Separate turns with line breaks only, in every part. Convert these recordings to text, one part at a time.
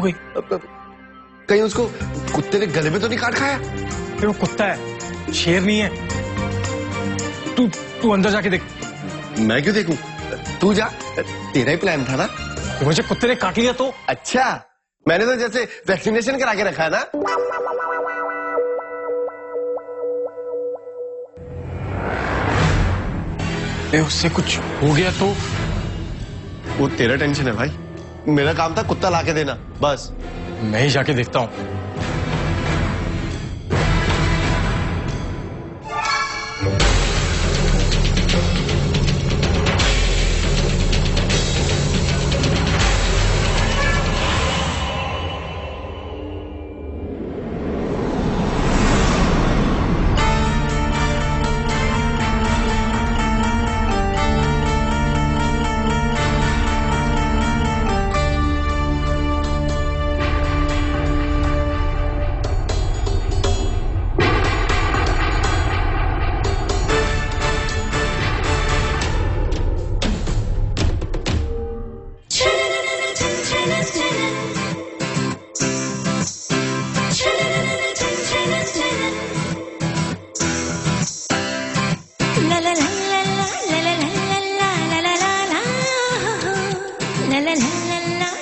गई?
कहीं उसको कुत्ते ने गले में तो नहीं काट खाया?
वो कुत्ता है, शेर नहीं है। तू अंदर जाके देख।
मैं क्यों देखूं? तू जा, तेरा ही प्लान था ना।
मुझे कुत्ते ने काट लिया तो?
अच्छा, मैंने तो जैसे वैक्सीनेशन करा के रखा है ना।
उससे कुछ हो गया तो?
वो तेरा टेंशन है भाई, मेरा काम था कुत्ता लाके देना, बस।
मैं ही जाके देखता हूं।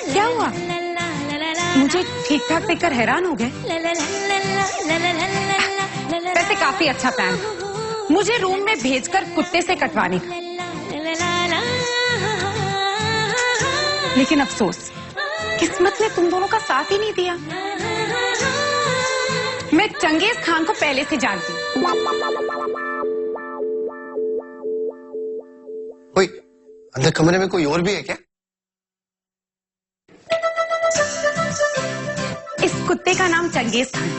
क्या हुआ? मुझे ठीक ठाक देखकर हैरान हो गए। वैसे काफी अच्छा प्लान है मुझे रूम में भेजकर कुत्ते से कटवाने का। लेकिन अफसोस, किस्मत ने तुम दोनों का साथ ही नहीं दिया। मैं चंगेज खान को पहले से जानती हूँ।
कोई अंदर कमरे में कोई और भी है क्या?
इस कुत्ते का नाम चंगेज खान।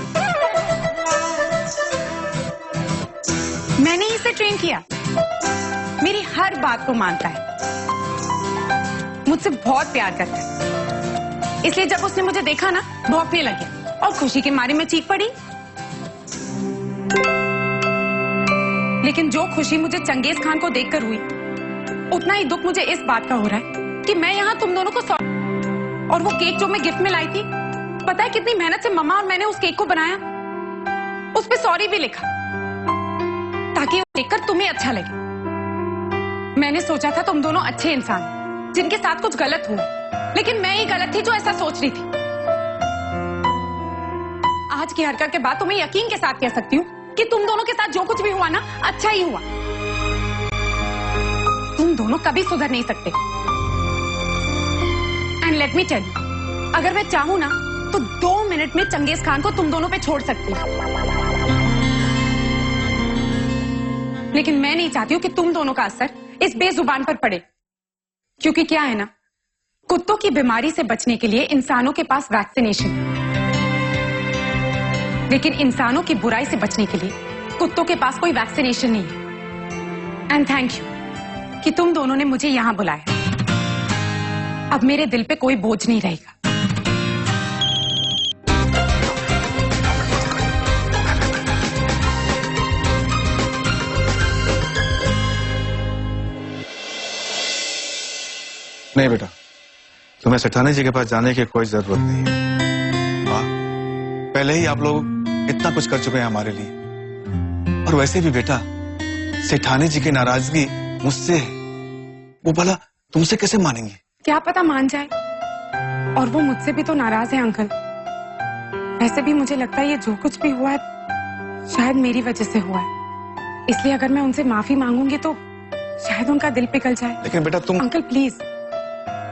मैंने इसे ट्रेन किया। मेरी हर बात को मानता है, मुझसे बहुत प्यार करता है। इसलिए जब उसने मुझे देखा ना, भौंकने लगे और खुशी के मारे मैं चीख पड़ी। लेकिन जो खुशी मुझे चंगेज खान को देखकर हुई, उतना ही दुख मुझे इस बात का हो रहा है कि मैं यहाँ तुम दोनों को और वो केक जो मैं गिफ्ट में लाई थी, पता है कितनी मेहनत से मम्मा और मैंने उस केक को बनाया। उस पे सॉरी भी लिखा ताकि वो देखकर तुम्हें अच्छा लगे। मैंने सोचा था तुम दोनों अच्छे इंसान जिनके साथ कुछ गलत हुआ, लेकिन मैं ही गलत थी जो ऐसा सोच रही थी। आज की हरकत के बाद तुम्हें यकीन के साथ कह सकती हूँ कि तुम दोनों के साथ जो कुछ भी हुआ ना, अच्छा ही हुआ। तुम दोनों कभी सुधर नहीं सकते। And let me tell you, अगर मैं चाहूं ना तो 2 मिनट में चंगेज खान को तुम दोनों पे छोड़ सकती हूँ। लेकिन मैं नहीं चाहती हूँ कि तुम दोनों का असर इस बेजुबान पर पड़े। क्योंकि क्या है ना, कुत्तों की बीमारी से बचने के लिए इंसानों के पास वैक्सीनेशन है, लेकिन इंसानों की बुराई से बचने के लिए कुत्तों के पास कोई वैक्सीनेशन नहीं है। एंड थैंक यू कि तुम दोनों ने मुझे यहां बुलाया। अब मेरे दिल पे कोई बोझ नहीं रहेगा।
नहीं बेटा, तुम्हें सेठानी जी के पास जाने की कोई जरूरत नहीं है। वाह, पहले ही आप लोग इतना कुछ कर चुके हैं हमारे लिए। और वैसे भी बेटा, सेठानी जी की नाराजगी मुझसे है, वो भला तुमसे कैसे मानेंगे?
क्या पता मान जाए। और वो मुझसे भी तो नाराज है अंकल। वैसे भी मुझे लगता है ये जो कुछ भी हुआ है शायद मेरी वजह से हुआ है। इसलिए अगर मैं उनसे माफी मांगूंगी तो शायद उनका दिल पिघल जाए।
लेकिन बेटा तुम...
अंकल प्लीज,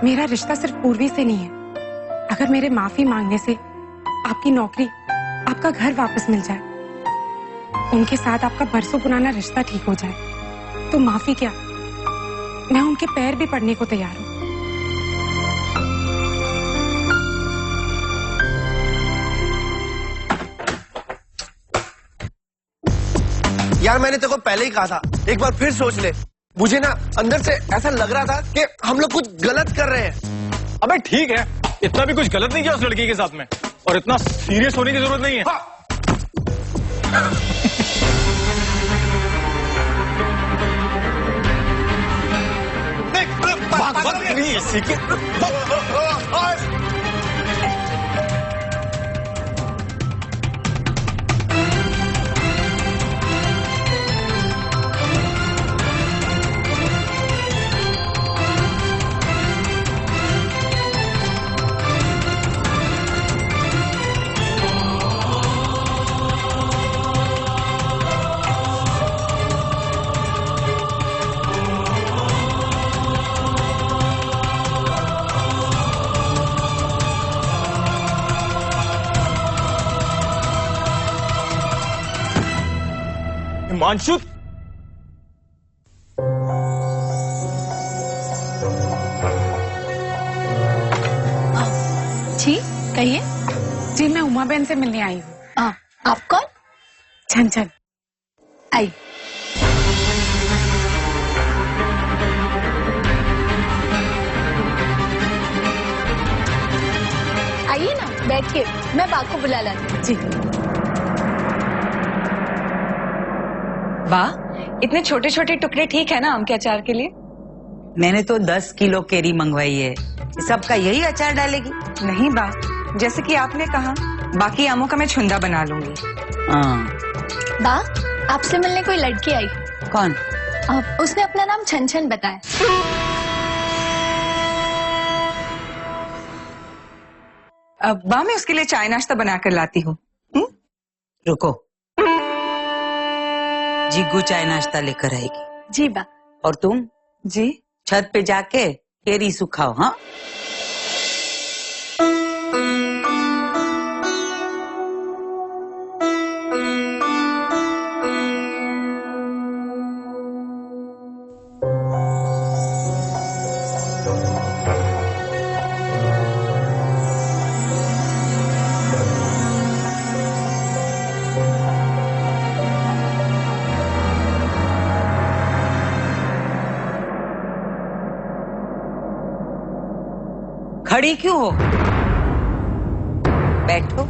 मेरा रिश्ता सिर्फ पूर्वी से नहीं है। अगर मेरे माफी मांगने से आपकी नौकरी, आपका घर वापस मिल जाए, उनके साथ आपका बरसों पुराना रिश्ता ठीक हो जाए, तो माफी क्या, मैं उनके पैर भी पड़ने को तैयार हूं।
यार मैंने तेरे को पहले ही कहा था, एक बार फिर सोच ले। मुझे ना अंदर से ऐसा लग रहा था कि हम लोग कुछ गलत कर रहे हैं।
अबे ठीक है, इतना भी कुछ गलत नहीं किया उस लड़की के साथ में, और इतना सीरियस होने की जरूरत नहीं है। हिमांशु,
जी कहिए। जी मैं उमा बहन से मिलने आई हूँ।
आप कौन?
छन छन।
आई। आइए ना, बैठिए, मैं बा को बुला लाती हूँ।
जी।
बा, इतने छोटे छोटे टुकड़े ठीक है ना आम के अचार के लिए?
मैंने तो 10 किलो केरी मंगवाई है। सबका यही अचार डालेगी?
नहीं बा, जैसे कि आपने कहा, बाकी आमों का मैं छुंदा बना लूंगी।
हाँ।
बा, आपसे मिलने कोई लड़की आई।
कौन?
उसने अपना नाम छन छन बताया।
अब बा, मैं उसके लिए चाय नाश्ता बनाकर लाती हूँ।
रुको, जिग्गू चाय नाश्ता लेकर आएगी।
जी बा।
और तुम
जी
छत पे जाके केरी सुखाओ। हाँ, खड़ी क्यों हो? बैठो।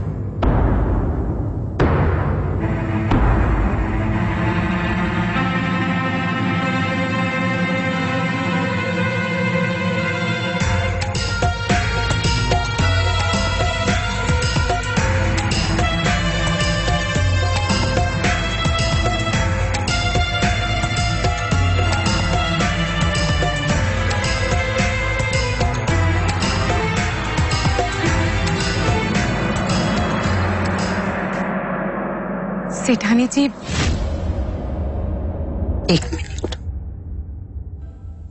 सेठानी जी,
एक मिनट,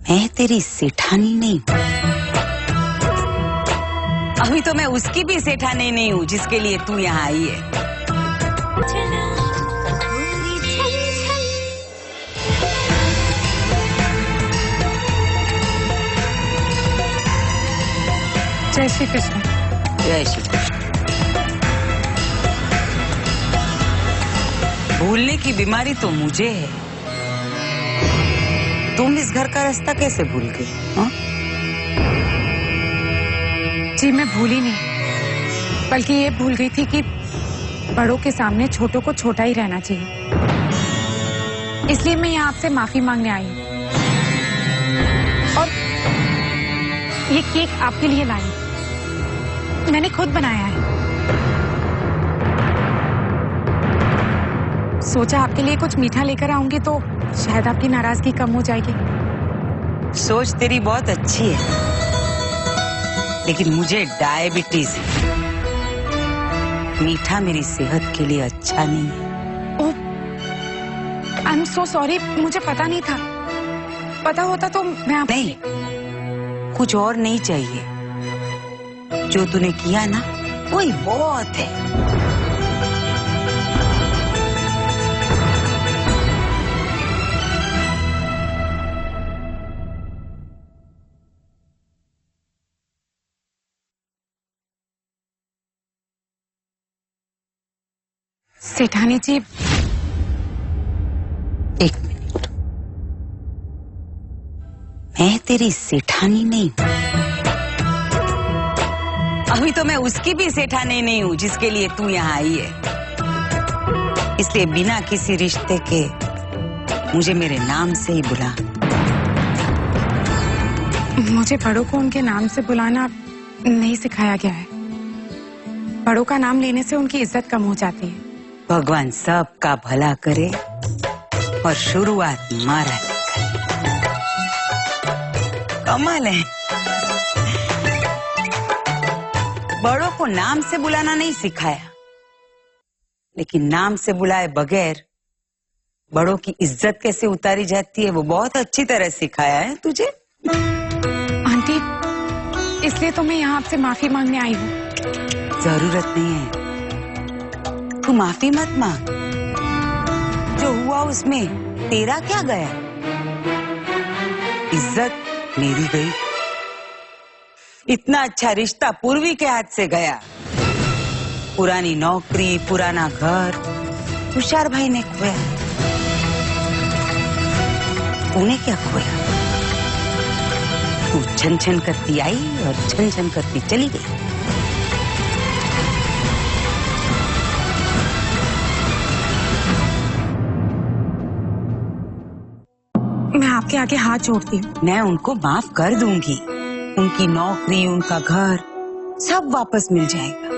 मैं तेरी सेठानी नहीं हूँ। अभी तो मैं उसकी भी सेठानी नहीं हूँ जिसके लिए तू यहाँ आई है।
जय श्री कृष्ण।
जय श्री कृष्ण। भूलने की बीमारी तो मुझे है। तुम इस घर का रास्ता कैसे भूल गई? हाँ?
जी मैं भूली नहीं, बल्कि ये भूल गई थी कि बड़ों के सामने छोटों को छोटा ही रहना चाहिए। इसलिए मैं यहाँ आपसे माफी मांगने आई हूँ और ये केक आपके लिए लाई हूँ। मैंने खुद बनाया है। सोचा आपके लिए कुछ मीठा लेकर आऊंगी तो शायद आपकी नाराजगी कम हो जाएगी।
सोच तेरी बहुत अच्छी है, लेकिन मुझे डायबिटीज है। मीठा मेरी सेहत के लिए अच्छा नहीं है।
ओह, आई एम सो सॉरी, मुझे पता नहीं था। पता होता तो मैं आप...
नहीं, कुछ और नहीं चाहिए। जो तूने किया ना, वही बहुत है।
सेठानी जी,
एक मिनट, मैं तेरी सेठानी नहीं हूँ। अभी तो मैं उसकी भी सेठानी नहीं हूँ जिसके लिए तू यहाँ आई है। इसलिए बिना किसी रिश्ते के मुझे मेरे नाम से ही बुला।
मुझे बड़ों को उनके नाम से बुलाना नहीं सिखाया गया है। बड़ों का नाम लेने से उनकी इज्जत कम हो जाती है।
भगवान सबका भला करे और शुरुआत मारा कमाल है। बड़ों को नाम से बुलाना नहीं सिखाया, लेकिन नाम से बुलाए बगैर बड़ों की इज्जत कैसे उतारी जाती है वो बहुत अच्छी तरह सिखाया है तुझे।
आंटी, इसलिए तो मैं यहाँ आपसे माफी मांगने आई हूँ।
जरूरत नहीं है, तू माफी मत मांग। जो हुआ उसमें तेरा क्या गया? इज्जत मेरी गई, इतना अच्छा रिश्ता पूर्वी के हाथ से गया, पुरानी नौकरी, पुराना घर तुषार भाई ने खोया। तूने क्या खोया? तू छन छन करती आई और छन छन करती चली गई।
मैं आपके आगे हाथ जोड़ती हूँ।
मैं उनको माफ कर दूंगी, उनकी नौकरी, उनका घर सब वापस मिल जाएगा,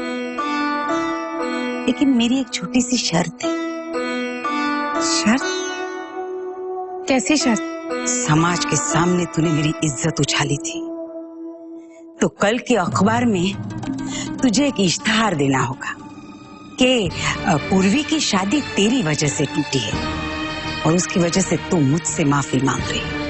लेकिन मेरी एक छोटी सी शर्त है।
शर्त? कैसी शर्त?
समाज के सामने तूने मेरी इज्जत उछाली थी, तो कल के अखबार में तुझे एक इश्तिहार देना होगा कि पूर्वी की शादी तेरी वजह से टूटी है और उसकी वजह से तू मुझसे माफी मांग रही है।